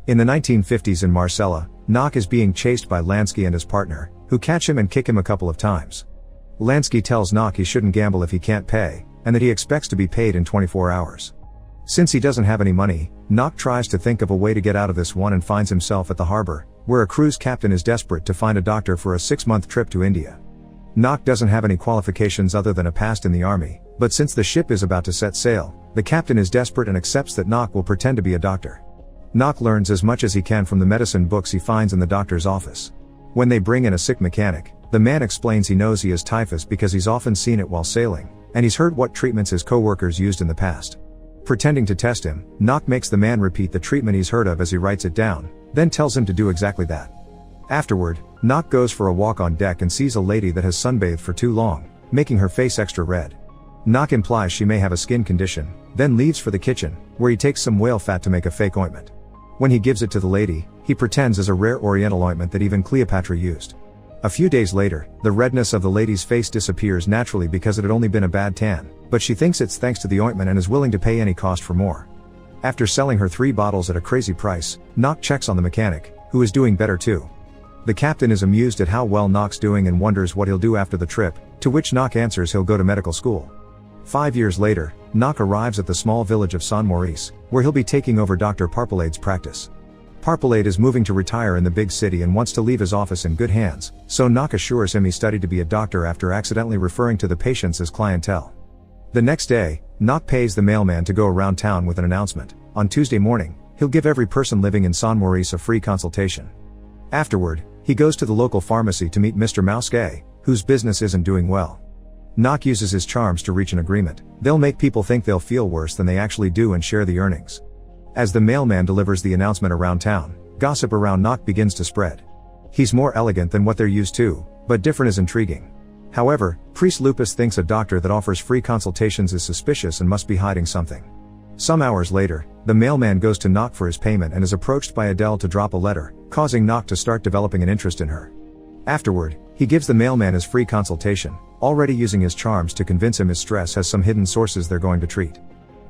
In the 1950s in Marcella, Knock is being chased by Lansky and his partner, who catch him and kick him a couple of times. Lansky tells Knock he shouldn't gamble if he can't pay, and that he expects to be paid in 24 hours. Since he doesn't have any money, Knock tries to think of a way to get out of this one and finds himself at the harbor, where a cruise captain is desperate to find a doctor for a 6-month trip to India. Knock doesn't have any qualifications other than a past in the army, but since the ship is about to set sail, the captain is desperate and accepts that Knock will pretend to be a doctor. Knock learns as much as he can from the medicine books he finds in the doctor's office. When they bring in a sick mechanic, the man explains he knows he has typhus because he's often seen it while sailing, and he's heard what treatments his co-workers used in the past. Pretending to test him, Knock makes the man repeat the treatment he's heard of as he writes it down, then tells him to do exactly that. Afterward, Knock goes for a walk on deck and sees a lady that has sunbathed for too long, making her face extra red. Knock implies she may have a skin condition, then leaves for the kitchen, where he takes some whale fat to make a fake ointment. When he gives it to the lady, he pretends as a rare oriental ointment that even Cleopatra used. A few days later, the redness of the lady's face disappears naturally because it had only been a bad tan, but she thinks it's thanks to the ointment and is willing to pay any cost for more. After selling her 3 bottles at a crazy price, Knock checks on the mechanic, who is doing better too. The captain is amused at how well Knock's doing and wonders what he'll do after the trip, to which Knock answers he'll go to medical school. 5 years later, Knock arrives at the small village of San Maurice, where he'll be taking over Dr. Parpolade's practice. Parpolade is moving to retire in the big city and wants to leave his office in good hands, so Knock assures him he studied to be a doctor after accidentally referring to the patients as clientele. The next day, Knock pays the mailman to go around town with an announcement. On Tuesday morning, he'll give every person living in San Maurice a free consultation. Afterward, he goes to the local pharmacy to meet Mr. Mousquet, whose business isn't doing well. Knock uses his charms to reach an agreement. They'll make people think they'll feel worse than they actually do and share the earnings. As the mailman delivers the announcement around town, gossip around Knock begins to spread. He's more elegant than what they're used to, but different is intriguing. However, Priest Lupus thinks a doctor that offers free consultations is suspicious and must be hiding something. Some hours later, the mailman goes to Knock for his payment and is approached by Adele to drop a letter, causing Knock to start developing an interest in her. Afterward, he gives the mailman his free consultation, already using his charms to convince him his stress has some hidden sources they're going to treat.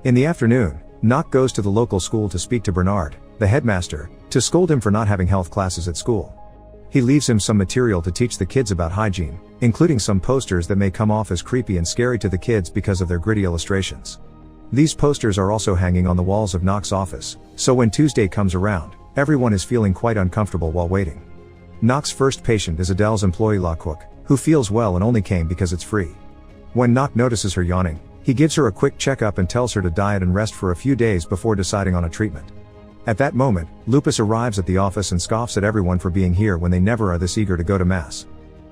In the afternoon, Knock goes to the local school to speak to Bernard, the headmaster, to scold him for not having health classes at school. He leaves him some material to teach the kids about hygiene, including some posters that may come off as creepy and scary to the kids because of their gritty illustrations. These posters are also hanging on the walls of Knock's office, so when Tuesday comes around, everyone is feeling quite uncomfortable while waiting. Knock's first patient is Adele's employee La Cook, who feels well and only came because it's free. When Knock notices her yawning, he gives her a quick checkup and tells her to diet and rest for a few days before deciding on a treatment. At that moment, Lupus arrives at the office and scoffs at everyone for being here when they never are this eager to go to mass.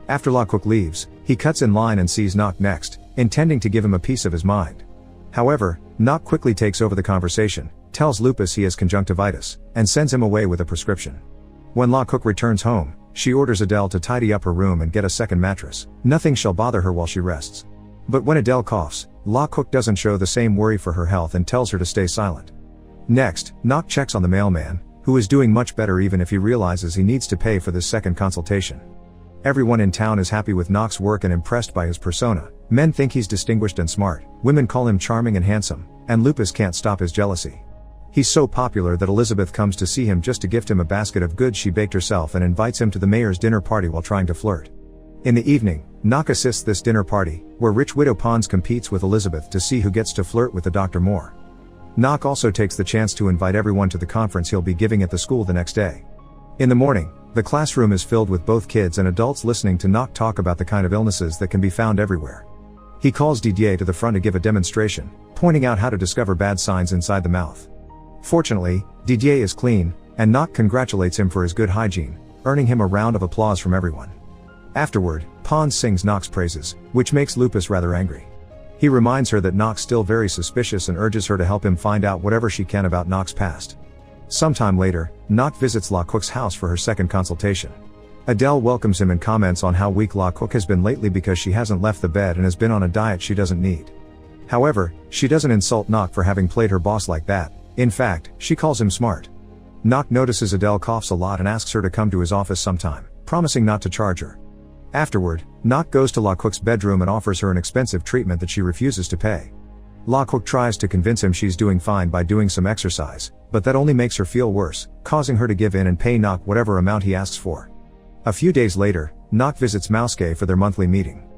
After La Cook leaves, he cuts in line and sees Knock next, intending to give him a piece of his mind. However, Knock quickly takes over the conversation, tells Lupus he has conjunctivitis, and sends him away with a prescription. When La Cook returns home, she orders Adele to tidy up her room and get a second mattress. Nothing shall bother her while she rests. But when Adele coughs, La Cook doesn't show the same worry for her health and tells her to stay silent. Next, Knock checks on the mailman, who is doing much better even if he realizes he needs to pay for this second consultation. Everyone in town is happy with Knock's work and impressed by his persona. Men think he's distinguished and smart, women call him charming and handsome, and Lupus can't stop his jealousy. He's so popular that Elizabeth comes to see him just to gift him a basket of goods she baked herself and invites him to the mayor's dinner party while trying to flirt. In the evening, Knock assists this dinner party, where rich widow Pons competes with Elizabeth to see who gets to flirt with the doctor more. Knock also takes the chance to invite everyone to the conference he'll be giving at the school the next day. In the morning, the classroom is filled with both kids and adults listening to Knock talk about the kind of illnesses that can be found everywhere. He calls Didier to the front to give a demonstration, pointing out how to discover bad signs inside the mouth. Fortunately, Didier is clean, and Knock congratulates him for his good hygiene, earning him a round of applause from everyone. Afterward, Pons sings Knock's praises, which makes Lupus rather angry. He reminds her that Knock's still very suspicious and urges her to help him find out whatever she can about Knock's past. Sometime later, Knock visits La Cook's house for her second consultation. Adele welcomes him and comments on how weak La Cook has been lately because she hasn't left the bed and has been on a diet she doesn't need. However, she doesn't insult Knock for having played her boss like that. In fact, she calls him smart. Knock notices Adele coughs a lot and asks her to come to his office sometime, promising not to charge her. Afterward, Knock goes to La Cook's bedroom and offers her an expensive treatment that she refuses to pay. La Cook tries to convince him she's doing fine by doing some exercise, but that only makes her feel worse, causing her to give in and pay Knock whatever amount he asks for. A few days later, Knock visits Mouske for their monthly meeting.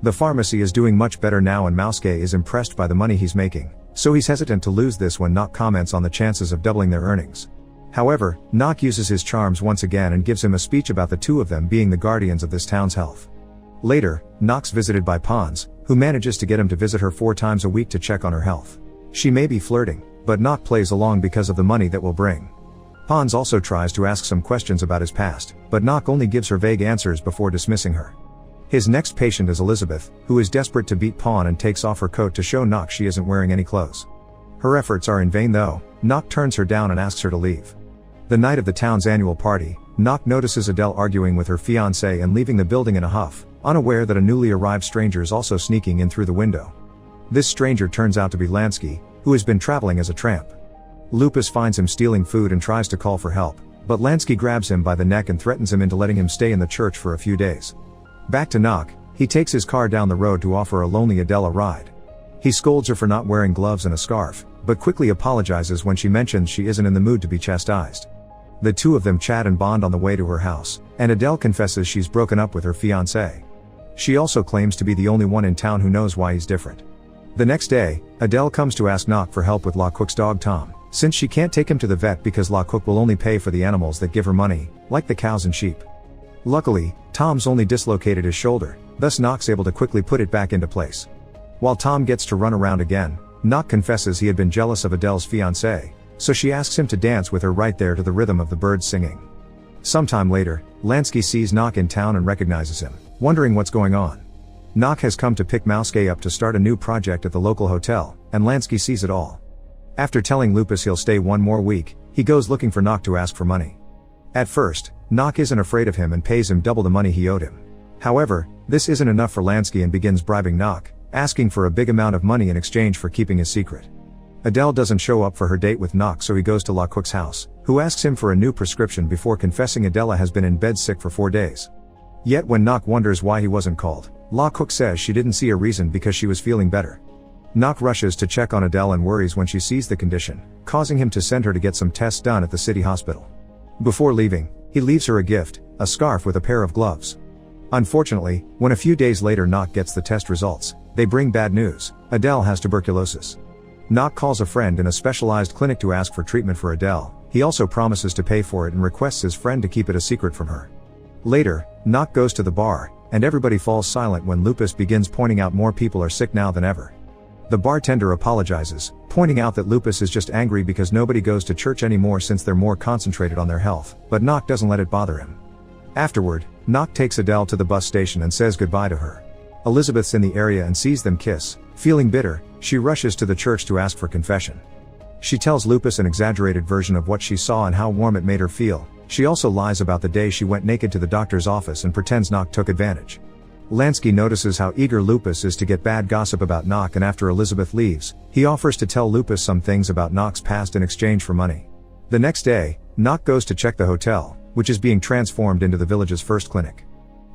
The pharmacy is doing much better now and Mouske is impressed by the money he's making, so he's hesitant to lose this when Knock comments on the chances of doubling their earnings. However, Knock uses his charms once again and gives him a speech about the two of them being the guardians of this town's health. Later, Knock's visited by Pons, who manages to get him to visit her 4 times a week to check on her health. She may be flirting, but Knock plays along because of the money that will bring. Pons also tries to ask some questions about his past, but Knock only gives her vague answers before dismissing her. His next patient is Elizabeth, who is desperate to beat Pon and takes off her coat to show Knock she isn't wearing any clothes. Her efforts are in vain though. Knock turns her down and asks her to leave. The night of the town's annual party, Knock notices Adele arguing with her fiancé and leaving the building in a huff, unaware that a newly arrived stranger is also sneaking in through the window. This stranger turns out to be Lansky, who has been traveling as a tramp. Lupus finds him stealing food and tries to call for help, but Lansky grabs him by the neck and threatens him into letting him stay in the church for a few days. Back to Knock, he takes his car down the road to offer a lonely Adele a ride. He scolds her for not wearing gloves and a scarf, but quickly apologizes when she mentions she isn't in the mood to be chastised. The two of them chat and bond on the way to her house, and Adele confesses she's broken up with her fiancé. She also claims to be the only one in town who knows why he's different. The next day, Adele comes to ask Knock for help with La Cook's dog Tom, since she can't take him to the vet because La Cook will only pay for the animals that give her money, like the cows and sheep. Luckily, Tom's only dislocated his shoulder, thus Knock's able to quickly put it back into place. While Tom gets to run around again, Knock confesses he had been jealous of Adele's fiancé, so she asks him to dance with her right there to the rhythm of the birds singing. Sometime later, Lansky sees Knock in town and recognizes him, wondering what's going on. Knock has come to pick Mouske up to start a new project at the local hotel, and Lansky sees it all. After telling Lupus he'll stay 1 more week, he goes looking for Knock to ask for money. At first, Knock isn't afraid of him and pays him double the money he owed him. However, this isn't enough for Lansky and begins bribing Knock, asking for a big amount of money in exchange for keeping his secret. Adele doesn't show up for her date with Knock, so he goes to La Cook's house, who asks him for a new prescription before confessing Adela has been in bed sick for 4 days. Yet when Knock wonders why he wasn't called, La Cook says she didn't see a reason because she was feeling better. Knock rushes to check on Adele and worries when she sees the condition, causing him to send her to get some tests done at the city hospital. Before leaving, he leaves her a gift, a scarf with a pair of gloves. Unfortunately, when a few days later Knock gets the test results, they bring bad news: Adele has tuberculosis. Knock calls a friend in a specialized clinic to ask for treatment for Adele. He also promises to pay for it and requests his friend to keep it a secret from her. Later, Knock goes to the bar, and everybody falls silent when Lupus begins pointing out more people are sick now than ever. The bartender apologizes, pointing out that Lupus is just angry because nobody goes to church anymore since they're more concentrated on their health, but Knock doesn't let it bother him. Afterward, Knock takes Adele to the bus station and says goodbye to her. Elizabeth's in the area and sees them kiss. Feeling bitter, she rushes to the church to ask for confession. She tells Lupus an exaggerated version of what she saw and how warm it made her feel. She also lies about the day she went naked to the doctor's office and pretends Knock took advantage. Lansky notices how eager Lupus is to get bad gossip about Knock, and after Elizabeth leaves, he offers to tell Lupus some things about Knock's past in exchange for money. The next day, Knock goes to check the hotel, which is being transformed into the village's first clinic.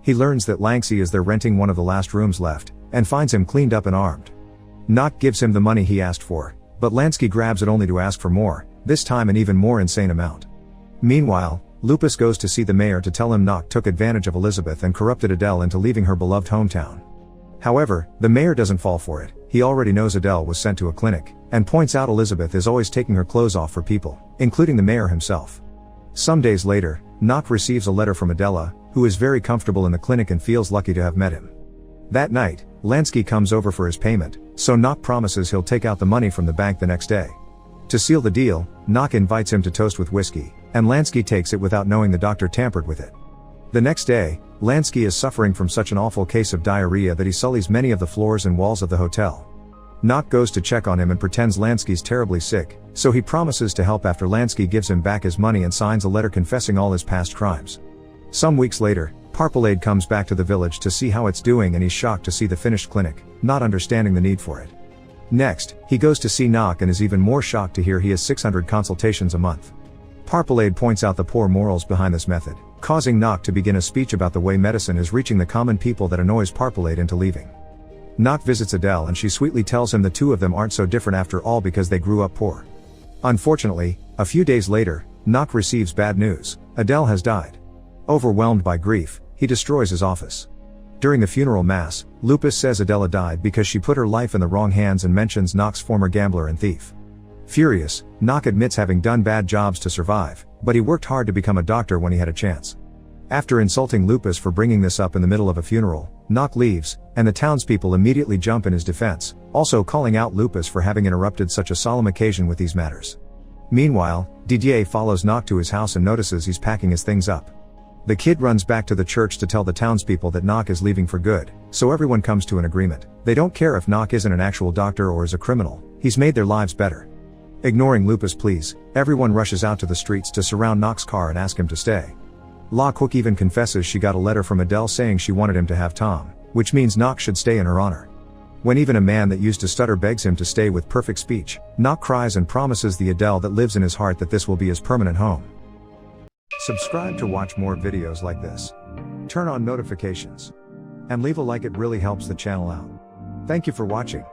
He learns that Lansky is there renting one of the last rooms left, and finds him cleaned up and armed. Knock gives him the money he asked for, but Lansky grabs it only to ask for more, this time an even more insane amount. Meanwhile, Lupus goes to see the mayor to tell him Knock took advantage of Elizabeth and corrupted Adele into leaving her beloved hometown. However, the mayor doesn't fall for it. He already knows Adele was sent to a clinic, and points out Elizabeth is always taking her clothes off for people, including the mayor himself. Some days later, Knock receives a letter from Adela, who is very comfortable in the clinic and feels lucky to have met him. That night, Lansky comes over for his payment, so Knock promises he'll take out the money from the bank the next day. To seal the deal, Knock invites him to toast with whiskey, and Lansky takes it without knowing the doctor tampered with it. The next day, Lansky is suffering from such an awful case of diarrhea that he sullies many of the floors and walls of the hotel. Knock goes to check on him and pretends Lansky's terribly sick, so he promises to help after Lansky gives him back his money and signs a letter confessing all his past crimes. Some weeks later, Parpelade comes back to the village to see how it's doing, and he's shocked to see the finished clinic, not understanding the need for it. Next, he goes to see Knock and is even more shocked to hear he has 600 consultations a month. Parpelade points out the poor morals behind this method, causing Knock to begin a speech about the way medicine is reaching the common people that annoys Parpelade into leaving. Knock visits Adele and she sweetly tells him the two of them aren't so different after all because they grew up poor. Unfortunately, a few days later, Knock receives bad news: Adele has died. Overwhelmed by grief, he destroys his office. During the funeral mass, Lupus says Adele died because she put her life in the wrong hands and mentions Knock's former gambler and thief. Furious, Knock admits having done bad jobs to survive, but he worked hard to become a doctor when he had a chance. After insulting Lupus for bringing this up in the middle of a funeral, Knock leaves, and the townspeople immediately jump in his defense, also calling out Lupus for having interrupted such a solemn occasion with these matters. Meanwhile, Didier follows Knock to his house and notices he's packing his things up. The kid runs back to the church to tell the townspeople that Knock is leaving for good, so everyone comes to an agreement. They don't care if Knock isn't an actual doctor or is a criminal, he's made their lives better. Ignoring Lupus' pleas, everyone rushes out to the streets to surround Knock's car and ask him to stay. La Quick even confesses she got a letter from Adele saying she wanted him to have Tom, which means Knock should stay in her honor. When even a man that used to stutter begs him to stay with perfect speech, Knock cries and promises the Adele that lives in his heart that this will be his permanent home. Subscribe to watch more videos like this. Turn on notifications. And leave a like, it really helps the channel out. Thank you for watching.